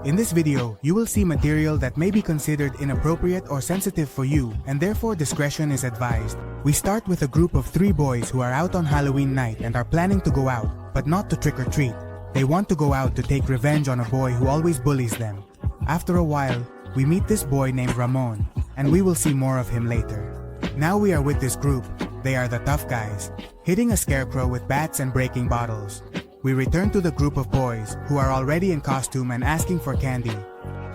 In this video, you will see material that may be considered inappropriate or sensitive for you, and therefore discretion is advised. We start with a group of 3 boys who are out on Halloween night and are planning to go out, but not to trick or treat. They want to go out to take revenge on a boy who always bullies them. After a while, we meet this boy named Ramon, and we will see more of him later. Now we are with this group. They are the tough guys, hitting a scarecrow with bats and breaking bottles. We return to the group of boys who are already in costume and asking for candy.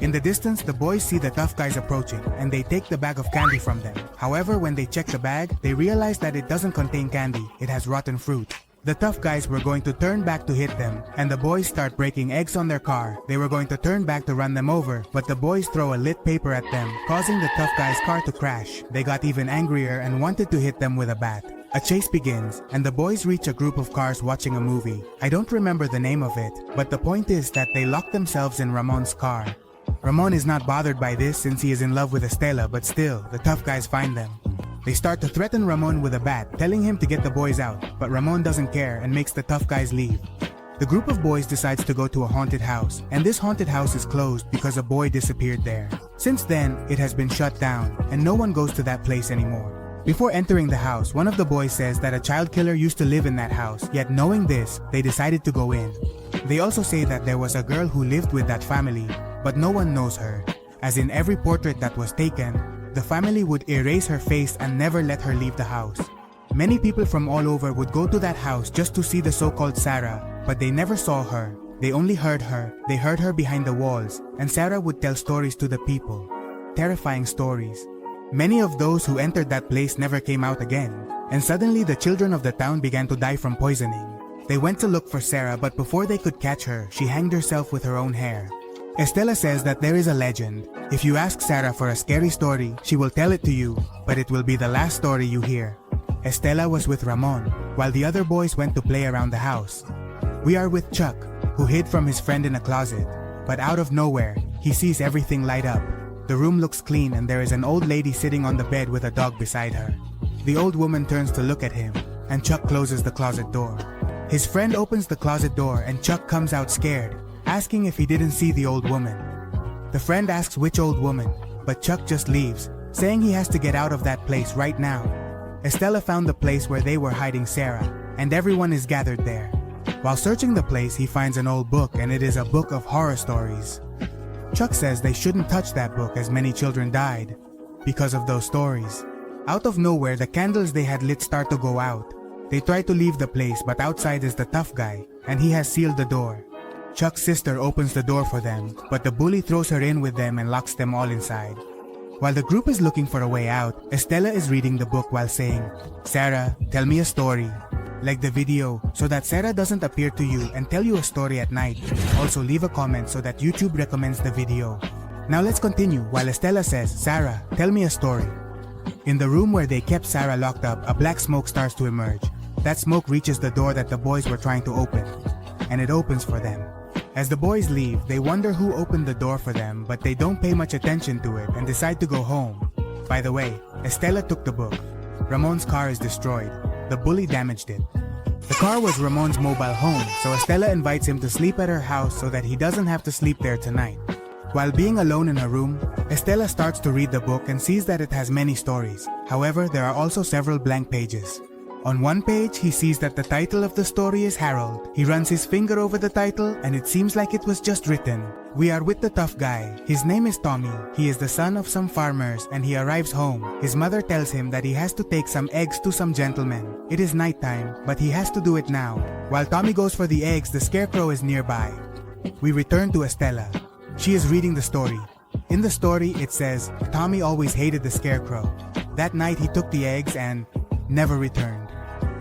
In the distance, the boys see the tough guys approaching and they take the bag of candy from them. However, when they check the bag, they realize that it doesn't contain candy, it has rotten fruit. The tough guys were going to turn back to hit them, and the boys start breaking eggs on their car. They were going to turn back to run them over, but the boys throw a lit paper at them, causing the tough guys' car to crash. They got even angrier and wanted to hit them with a bat. A chase begins, and the boys reach a group of cars watching a movie. I don't remember the name of it, but the point is that they lock themselves in Ramon's car. Ramon is not bothered by this since he is in love with Stella, but still, the tough guys find them. They start to threaten Ramon with a bat, telling him to get the boys out, but Ramon doesn't care and makes the tough guys leave. The group of boys decides to go to a haunted house, and this haunted house is closed because a boy disappeared there. Since then, it has been shut down, and no one goes to that place anymore. Before entering the house, one of the boys says that a child killer used to live in that house, yet knowing this, they decided to go in. They also say that there was a girl who lived with that family, but no one knows her, as in every portrait that was taken, the family would erase her face and never let her leave the house. Many people from all over would go to that house just to see the so-called Sarah, but they never saw her. They only heard her. They heard her behind the walls, and Sarah would tell stories to the people. Terrifying stories. Many of those who entered that place never came out again, and suddenly the children of the town began to die from poisoning. They went to look for Sarah, but before they could catch her, she hanged herself with her own hair. Stella says that there is a legend. If you ask Sarah for a scary story, she will tell it to you, but it will be the last story you hear. Stella was with Ramon, while the other boys went to play around the house. We are with Chuck, who hid from his friend in a closet, but out of nowhere, he sees everything light up. The room looks clean and there is an old lady sitting on the bed with a dog beside her. The old woman turns to look at him, and Chuck closes the closet door. His friend opens the closet door and Chuck comes out scared, asking if he didn't see the old woman. The friend asks which old woman, but Chuck just leaves, saying he has to get out of that place right now. Stella found the place where they were hiding Sarah, and everyone is gathered there. While searching the place, he finds an old book, and it is a book of horror stories. Chuck says they shouldn't touch that book as many children died because of those stories. Out of nowhere, the candles they had lit start to go out. They try to leave the place, but outside is the tough guy, and he has sealed the door. Chuck's sister opens the door for them, but the bully throws her in with them and locks them all inside. While the group is looking for a way out, Stella is reading the book while saying, "Sarah, tell me a story." Like the video so that Sarah doesn't appear to you and tell you a story at night. Also leave a comment so that YouTube recommends the video. Now let's continue while Stella says, "Sarah, tell me a story." In the room where they kept Sarah locked up, a black smoke starts to emerge. That smoke reaches the door that the boys were trying to open, and it opens for them. As the boys leave, they wonder who opened the door for them, but they don't pay much attention to it and decide to go home. By the way, Stella took the book. Ramon's car is destroyed. The bully damaged it. The car was Ramon's mobile home, so Stella invites him to sleep at her house so that he doesn't have to sleep there tonight. While being alone in her room, Stella starts to read the book and sees that it has many stories. However, there are also several blank pages. On one page, he sees that the title of the story is Harold. He runs his finger over the title and it seems like it was just written. We are with the tough guy. His name is Tommy. He is the son of some farmers and he arrives home. His mother tells him that he has to take some eggs to some gentlemen. It is nighttime, but he has to do it now. While Tommy goes for the eggs, the scarecrow is nearby. We return to Stella. She is reading the story. In the story, it says, Tommy always hated the scarecrow. That night he took the eggs and never returned.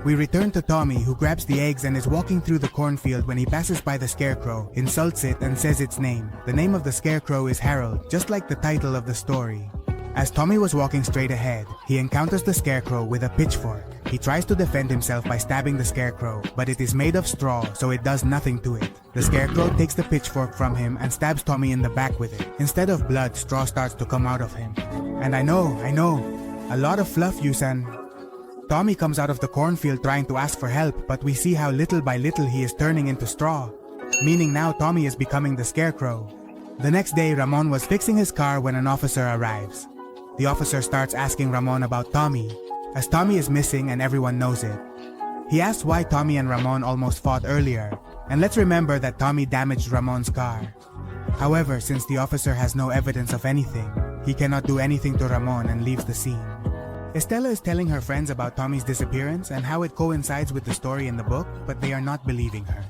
We return to Tommy, who grabs the eggs and is walking through the cornfield when he passes by the scarecrow, insults it and says its name. The name of the scarecrow is Harold, just like the title of the story. As Tommy was walking straight ahead, he encounters the scarecrow with a pitchfork. He tries to defend himself by stabbing the scarecrow, but it is made of straw, so it does nothing to it. The scarecrow takes the pitchfork from him and stabs Tommy in the back with it. Instead of blood, straw starts to come out of him. And I know, a lot of fluff, Yusan. Tommy comes out of the cornfield trying to ask for help, but we see how little by little he is turning into straw. Meaning now Tommy is becoming the scarecrow. The next day, Ramon was fixing his car when an officer arrives. The officer starts asking Ramon about Tommy, as Tommy is missing and everyone knows it. He asks why Tommy and Ramon almost fought earlier, and let's remember that Tommy damaged Ramon's car. However, since the officer has no evidence of anything, he cannot do anything to Ramon and leaves the scene. Stella is telling her friends about Tommy's disappearance and how it coincides with the story in the book, but they are not believing her.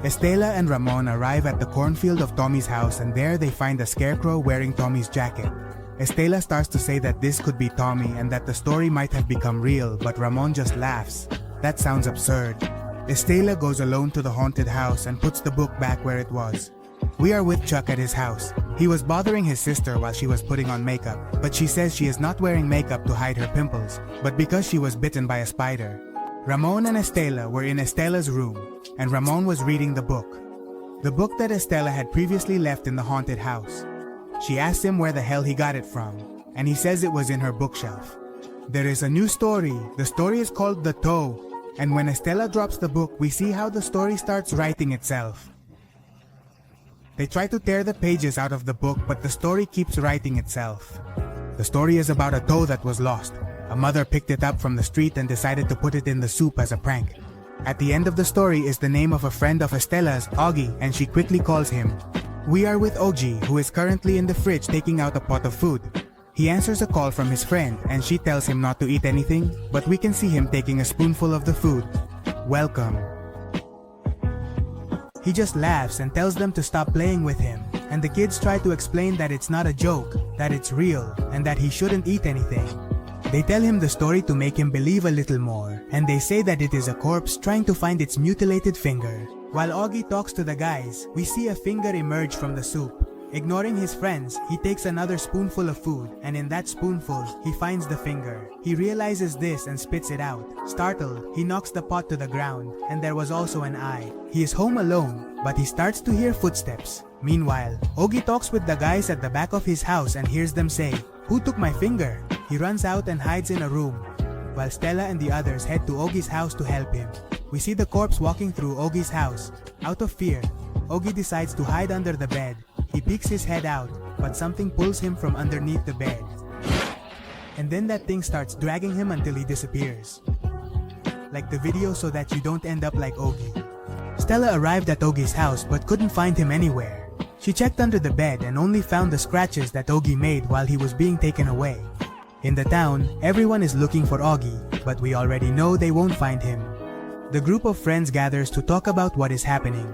Stella and Ramon arrive at the cornfield of Tommy's house, and there they find a scarecrow wearing Tommy's jacket. Stella starts to say that this could be Tommy and that the story might have become real, but Ramon just laughs. That sounds absurd. Stella goes alone to the haunted house and puts the book back where it was. We are with Chuck at his house. He was bothering his sister while she was putting on makeup, but she says she is not wearing makeup to hide her pimples, but because she was bitten by a spider. Ramon and Stella were in Stella's room, and Ramon was reading the book that Stella had previously left in the haunted house. She asks him where the hell he got it from, and he says it was in her bookshelf. There is a new story. The story is called The Toe, and when Stella drops the book, we see how the story starts writing itself. They try to tear the pages out of the book, but the story keeps writing itself. The story is about a toe that was lost. A mother picked it up from the street and decided to put it in the soup as a prank. At the end of the story is the name of a friend of Stella's, Augie, and she quickly calls him. We are with Augie, who is currently in the fridge taking out a pot of food. He answers a call from his friend, and she tells him not to eat anything, but we can see him taking a spoonful of the food. Welcome. He just laughs and tells them to stop playing with him, and the kids try to explain that it's not a joke, that it's real, and that he shouldn't eat anything. They tell him the story to make him believe a little more, and they say that it is a corpse trying to find its mutilated finger. While Augie talks to the guys, we see a finger emerge from the soup. Ignoring his friends, he takes another spoonful of food, and in that spoonful, he finds the finger. He realizes this and spits it out. Startled, he knocks the pot to the ground, and there was also an eye. He is home alone, but he starts to hear footsteps. Meanwhile, Augie talks with the guys at the back of his house and hears them say, "Who took my finger?" He runs out and hides in a room, while Stella and the others head to Augie's house to help him. We see the corpse walking through Augie's house. Out of fear, Augie decides to hide under the bed. He peeks his head out, but something pulls him from underneath the bed. And then that thing starts dragging him until he disappears. Like the video, so that you don't end up like Augie. Stella arrived at Augie's house but couldn't find him anywhere. She checked under the bed and only found the scratches that Augie made while he was being taken away. In the town, everyone is looking for Augie, but we already know they won't find him. The group of friends gathers to talk about what is happening.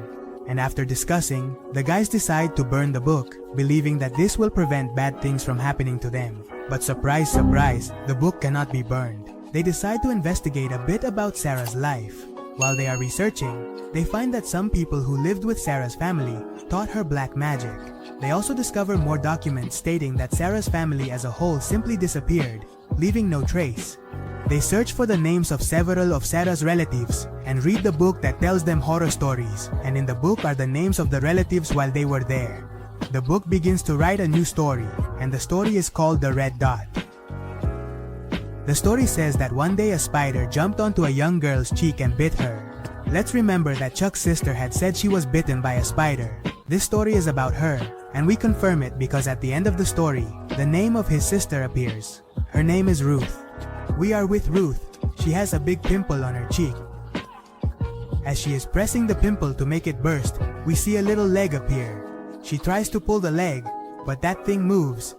And after discussing, the guys decide to burn the book, believing that this will prevent bad things from happening to them. But surprise, surprise, the book cannot be burned. They decide to investigate a bit about Sarah's life. While they are researching, they find that some people who lived with Sarah's family taught her black magic. They also discover more documents stating that Sarah's family as a whole simply disappeared, leaving no trace. They search for the names of several of Sarah's relatives and read the book that tells them horror stories, and in the book are the names of the relatives while they were there. The book begins to write a new story, and the story is called The Red Dot. The story says that one day a spider jumped onto a young girl's cheek and bit her. Let's remember that Chuck's sister had said she was bitten by a spider. This story is about her, and we confirm it because at the end of the story, the name of his sister appears. Her name is Ruth. We are with Ruth. She has a big pimple on her cheek. As she is pressing the pimple to make it burst, we see a little leg appear. She tries to pull the leg, but that thing moves,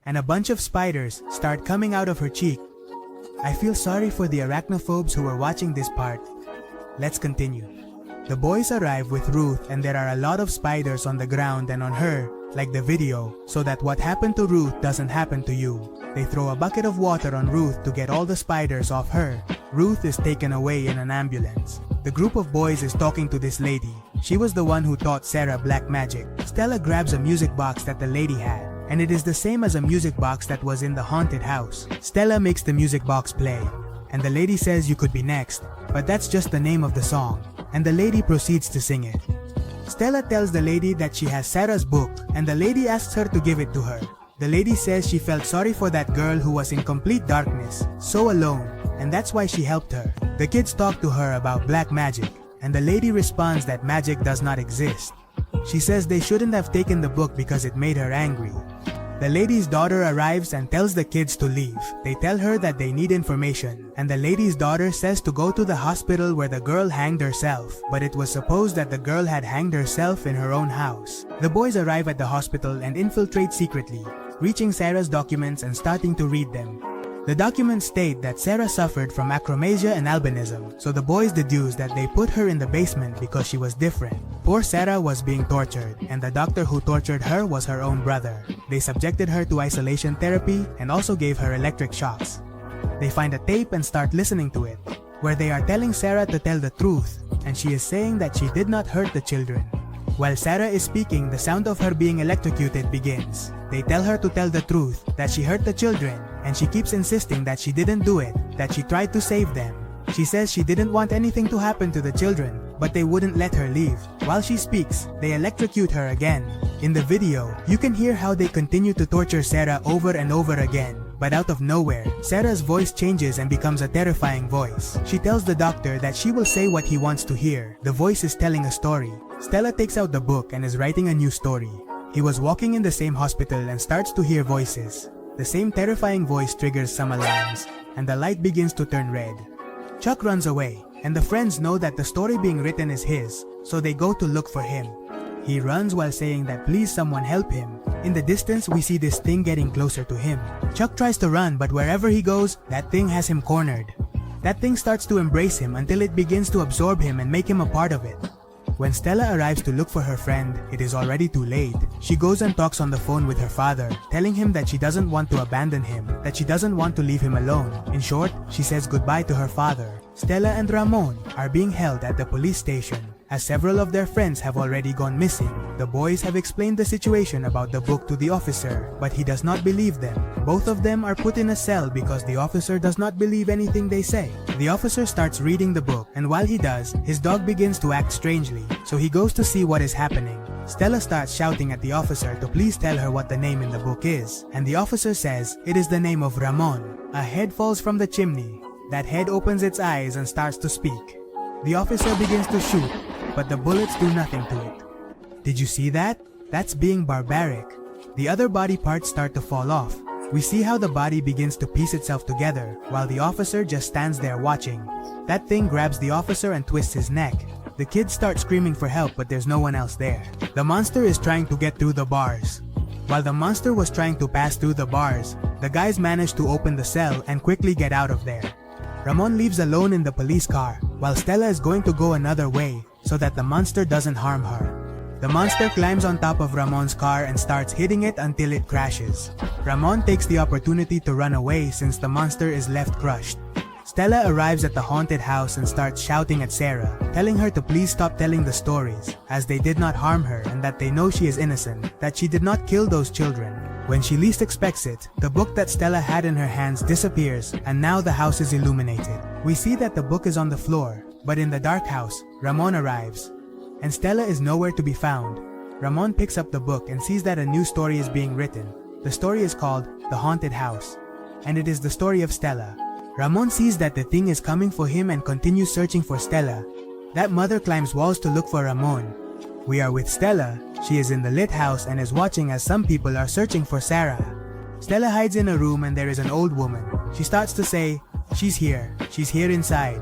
and a bunch of spiders start coming out of her cheek. I feel sorry for the arachnophobes who are watching this part. Let's continue. The boys arrive with Ruth, and there are a lot of spiders on the ground and on her, like the video, so that what happened to Ruth doesn't happen to you. They throw a bucket of water on Ruth to get all the spiders off her. Ruth is taken away in an ambulance. The group of boys is talking to this lady. She was the one who taught Sarah black magic. Stella grabs a music box that the lady had, and it is the same as a music box that was in the haunted house. Stella makes the music box play, and the lady says you could be next, but that's just the name of the song, and the lady proceeds to sing it. Stella tells the lady that she has Sarah's book, and the lady asks her to give it to her. The lady says she felt sorry for that girl who was in complete darkness, so alone, and that's why she helped her. The kids talk to her about black magic, and the lady responds that magic does not exist. She says they shouldn't have taken the book because it made her angry. The lady's daughter arrives and tells the kids to leave. They tell her that they need information, and the lady's daughter says to go to the hospital where the girl hanged herself, but it was supposed that the girl had hanged herself in her own house. The boys arrive at the hospital and infiltrate secretly, reaching Sarah's documents and starting to read them. The documents state that Sarah suffered from achromasia and albinism, so the boys deduce that they put her in the basement because she was different. Poor Sarah was being tortured, and the doctor who tortured her was her own brother. They subjected her to isolation therapy and also gave her electric shocks. They find a tape and start listening to it, where they are telling Sarah to tell the truth, and she is saying that she did not hurt the children. While Sarah is speaking, the sound of her being electrocuted begins. They tell her to tell the truth, that she hurt the children, and she keeps insisting that she didn't do it, that she tried to save them. She says she didn't want anything to happen to the children, but they wouldn't let her leave. While she speaks, they electrocute her again. In the video, you can hear how they continue to torture Sarah over and over again. But out of nowhere, Sarah's voice changes and becomes a terrifying voice. She tells the doctor that she will say what he wants to hear. The voice is telling a story. Stella takes out the book and is writing a new story. He was walking in the same hospital and starts to hear voices. The same terrifying voice triggers some alarms, and the light begins to turn red. Chuck runs away, and the friends know that the story being written is his, so they go to look for him. He runs while saying that please someone help him. In the distance, we see this thing getting closer to him. Chuck tries to run, but wherever he goes, that thing has him cornered. That thing starts to embrace him until it begins to absorb him and make him a part of it. When Stella arrives to look for her friend, it is already too late. She goes and talks on the phone with her father, telling him that she doesn't want to abandon him, that she doesn't want to leave him alone. In short, she says goodbye to her father. Stella and Ramon are being held at the police station, as several of their friends have already gone missing. The boys have explained the situation about the book to the officer, but he does not believe them. Both of them are put in a cell because the officer does not believe anything they say. The officer starts reading the book, and while he does, his dog begins to act strangely, so he goes to see what is happening. Stella starts shouting at the officer to please tell her what the name in the book is, and the officer says it is the name of Ramon. A head falls from the chimney. That head opens its eyes and starts to speak. The officer begins to shoot, but the bullets do nothing to it. Did you see that? That's being barbaric. The other body parts start to fall off. We see how the body begins to piece itself together, while the officer just stands there watching. That thing grabs the officer and twists his neck. The kids start screaming for help, but there's no one else there. The monster is trying to get through the bars. While the monster was trying to pass through the bars, the guys managed to open the cell and quickly get out of there. Ramon leaves alone in the police car, while Stella is going to go another way so that the monster doesn't harm her. The monster climbs on top of Ramon's car and starts hitting it until it crashes. Ramon takes the opportunity to run away since the monster is left crushed. Stella arrives at the haunted house and starts shouting at Sarah, telling her to please stop telling the stories, as they did not harm her and that they know she is innocent, that she did not kill those children. When she least expects it, the book that Stella had in her hands disappears, and now the house is illuminated. We see that the book is on the floor, but in the dark house, Ramon arrives, and Stella is nowhere to be found. Ramon picks up the book and sees that a new story is being written. The story is called The Haunted House, and it is the story of Stella. Ramon sees that the thing is coming for him and continues searching for Stella. That mother climbs walls to look for Ramon. We are with Stella. She is in the lit house and is watching as some people are searching for Sarah. Stella hides in a room and there is an old woman. She starts to say, she's here inside.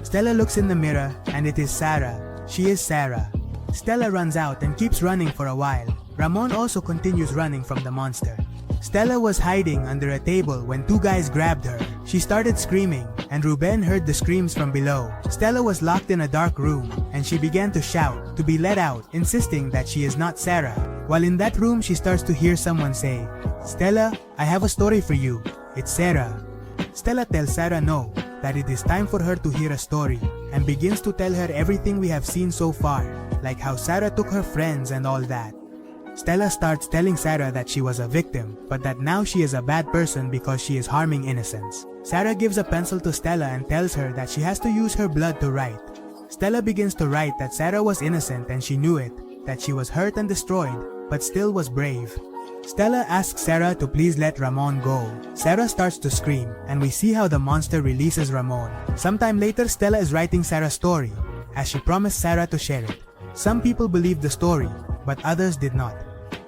Stella looks in the mirror and it is Sarah. She is Sarah. Stella runs out and keeps running for a while. Ramon also continues running from the monster. Stella was hiding under a table when two guys grabbed her. She started screaming, and Ruben heard the screams from below. Stella was locked in a dark room, and she began to shout to be let out, insisting that she is not Sarah. While in that room, she starts to hear someone say, "Stella, I have a story for you. It's Sarah." Stella tells Sarah no, that it is time for her to hear a story, and begins to tell her everything we have seen so far, like how Sarah took her friends and all that. Stella starts telling Sarah that she was a victim, but that now she is a bad person because she is harming innocents. Sarah gives a pencil to Stella and tells her that she has to use her blood to write. Stella begins to write that Sarah was innocent and she knew it, that she was hurt and destroyed, but still was brave. Stella asks Sarah to please let Ramon go. Sarah starts to scream, and we see how the monster releases Ramon. Sometime later, Stella is writing Sarah's story, as she promised Sarah to share it. Some people believe the story, but others did not.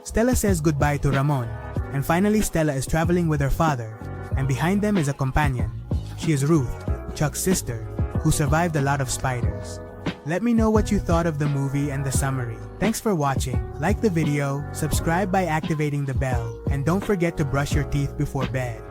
Stella says goodbye to Ramon, and finally Stella is traveling with her father, and behind them is a companion. She is Ruth, Chuck's sister, who survived a lot of spiders. Let me know what you thought of the movie and the summary. Thanks for watching. Like the video, subscribe by activating the bell, and don't forget to brush your teeth before bed.